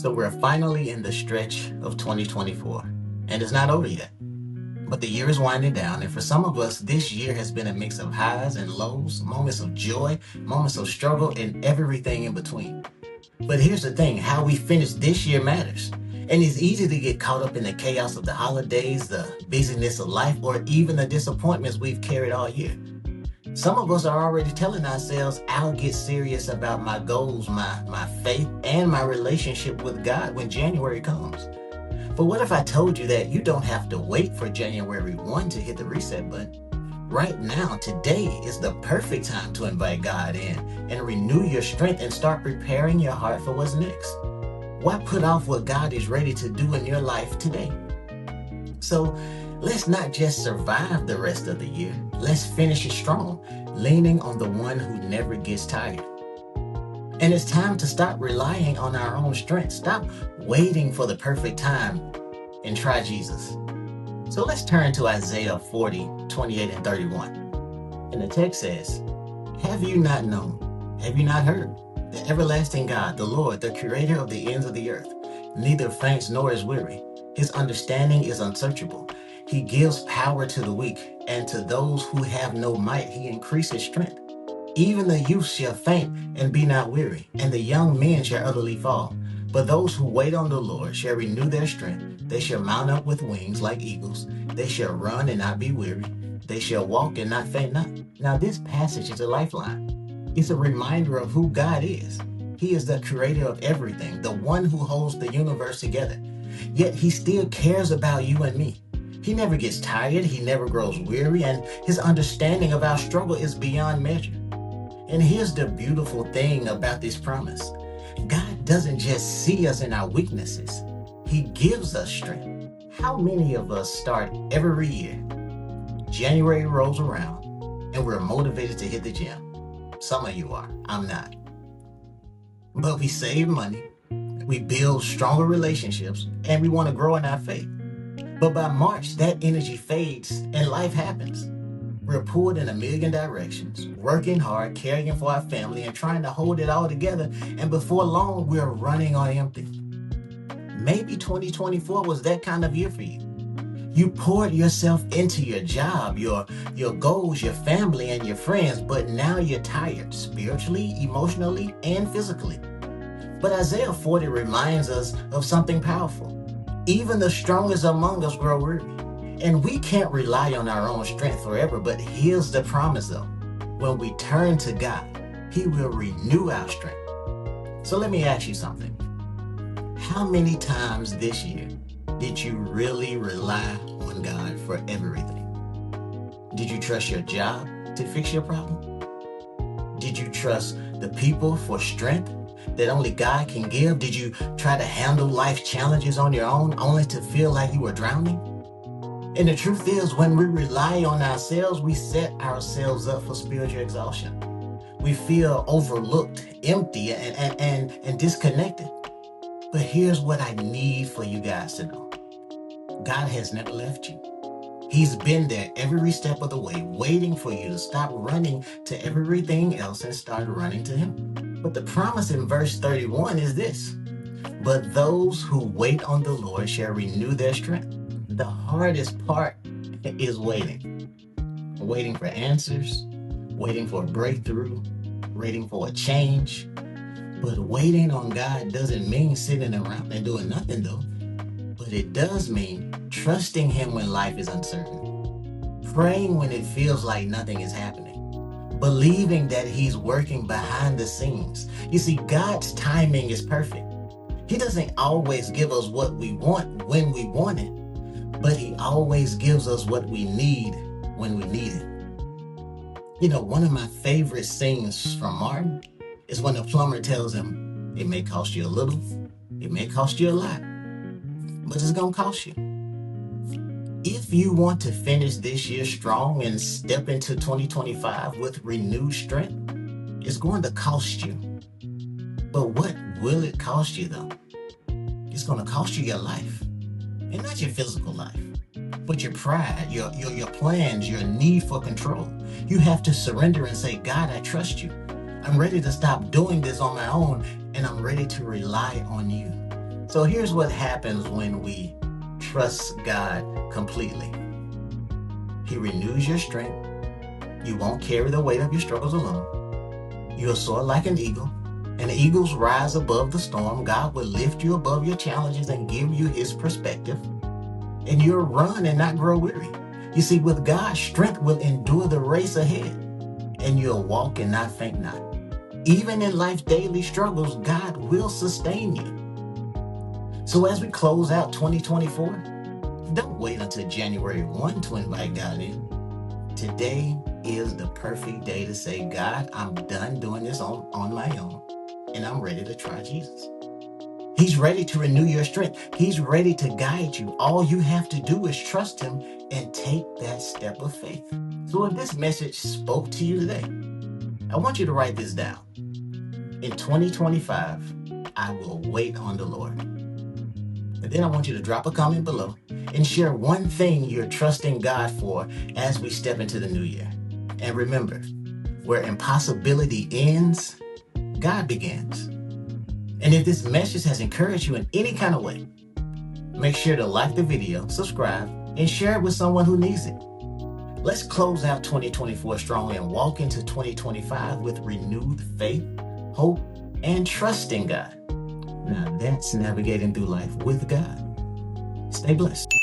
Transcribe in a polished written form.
So we're finally in the stretch of 2024, and it's not over yet. But the year is winding down, and for some of us, this year has been a mix of highs and lows, moments of joy, moments of struggle, and everything in between. But here's the thing, how we finish this year matters. And it's easy to get caught up in the chaos of the holidays, the busyness of life, or even the disappointments we've carried all year. Some of us are already telling ourselves, I'll get serious about my goals, my faith, and my relationship with God when January comes. But what if I told you that you don't have to wait for January 1 to hit the reset button? Right now, today is the perfect time to invite God in and renew your strength and start preparing your heart for what's next. Why put off what God is ready to do in your life today? So let's not just survive the rest of the year. Let's finish it strong, leaning on the one who never gets tired. And it's time to stop relying on our own strength. Stop waiting for the perfect time and try Jesus. So let's turn to Isaiah 40, 28 and 31. And the text says, have you not known? Have you not heard? The everlasting God, the Lord, the creator of the ends of the earth, neither faints nor is weary. His understanding is unsearchable. He gives power to the weak, and to those who have no might, he increases strength. Even the youth shall faint and be not weary, and the young men shall utterly fall. But those who wait on the Lord shall renew their strength. They shall mount up with wings like eagles. They shall run and not be weary. They shall walk and not faint not. Now this passage is a lifeline. It's a reminder of who God is. He is the creator of everything, the one who holds the universe together. Yet he still cares about you and me. He never gets tired, he never grows weary, and his understanding of our struggle is beyond measure. And here's the beautiful thing about this promise. God doesn't just see us in our weaknesses. He gives us strength. How many of us start every year? January rolls around and we're motivated to hit the gym. Some of you are, I'm not. But we save money, we build stronger relationships, and we want to grow in our faith. But by March, that energy fades and life happens. We're pulled in a million directions, working hard, caring for our family, and trying to hold it all together. And before long, we're running on empty. Maybe 2024 was that kind of year for you. You poured yourself into your job, your goals, your family, and your friends, but now you're tired spiritually, emotionally, and physically. But Isaiah 40 reminds us of something powerful. Even the strongest among us grow weary. And we can't rely on our own strength forever, but here's the promise though. When we turn to God, he will renew our strength. So let me ask you something. How many times this year did you really rely on God for everything? Did you trust your job to fix your problem? Did you trust the people for strength that only God can give? Did you try to handle life challenges on your own only to feel like you were drowning? And the truth is, when we rely on ourselves, we set ourselves up for spiritual exhaustion. We feel overlooked, empty, and disconnected. But here's what I need for you guys to know. God has never left you. He's been there every step of the way, waiting for you to stop running to everything else and start running to him. But the promise in verse 31 is this. But those who wait on the Lord shall renew their strength. The hardest part is waiting. Waiting for answers, waiting for a breakthrough, waiting for a change. But waiting on God doesn't mean sitting around and doing nothing though. But it does mean trusting him when life is uncertain. Praying when it feels like nothing is happening. Believing that he's working behind the scenes. You see, God's timing is perfect. He doesn't always give us what we want when we want it. But he always gives us what we need when we need it. You know, one of my favorite scenes from Martin is when the plumber tells him, it may cost you a little, it may cost you a lot, but it's gonna cost you. If you want to finish this year strong and step into 2025 with renewed strength, it's going to cost you. But what will it cost you though? It's gonna cost you your life. And not your physical life, but your pride, your plans, your need for control. You have to surrender and say, God, I trust you. I'm ready to stop doing this on my own, and I'm ready to rely on you. So here's what happens when we trust God completely. He renews your strength. You won't carry the weight of your struggles alone. You'll soar like an eagle. And eagles rise above the storm. God will lift you above your challenges and give you his perspective. And you'll run and not grow weary. You see, with God, strength will endure the race ahead. And you'll walk and not faint not. Even in life's daily struggles, God will sustain you. So as we close out 2024, don't wait until January 1 to invite God in. Today is the perfect day to say, God, I'm done doing this on my own, and I'm ready to try Jesus. He's ready to renew your strength. He's ready to guide you. All you have to do is trust him and take that step of faith. So if this message spoke to you today, I want you to write this down. In 2025, I will wait on the Lord. And then I want you to drop a comment below and share one thing you're trusting God for as we step into the new year. And remember, where impossibility ends, God begins. And if this message has encouraged you in any kind of way, make sure to like the video, subscribe, and share it with someone who needs it. Let's close out 2024 strongly and walk into 2025 with renewed faith, hope, and trust in God. Now that's navigating through life with God. Stay blessed.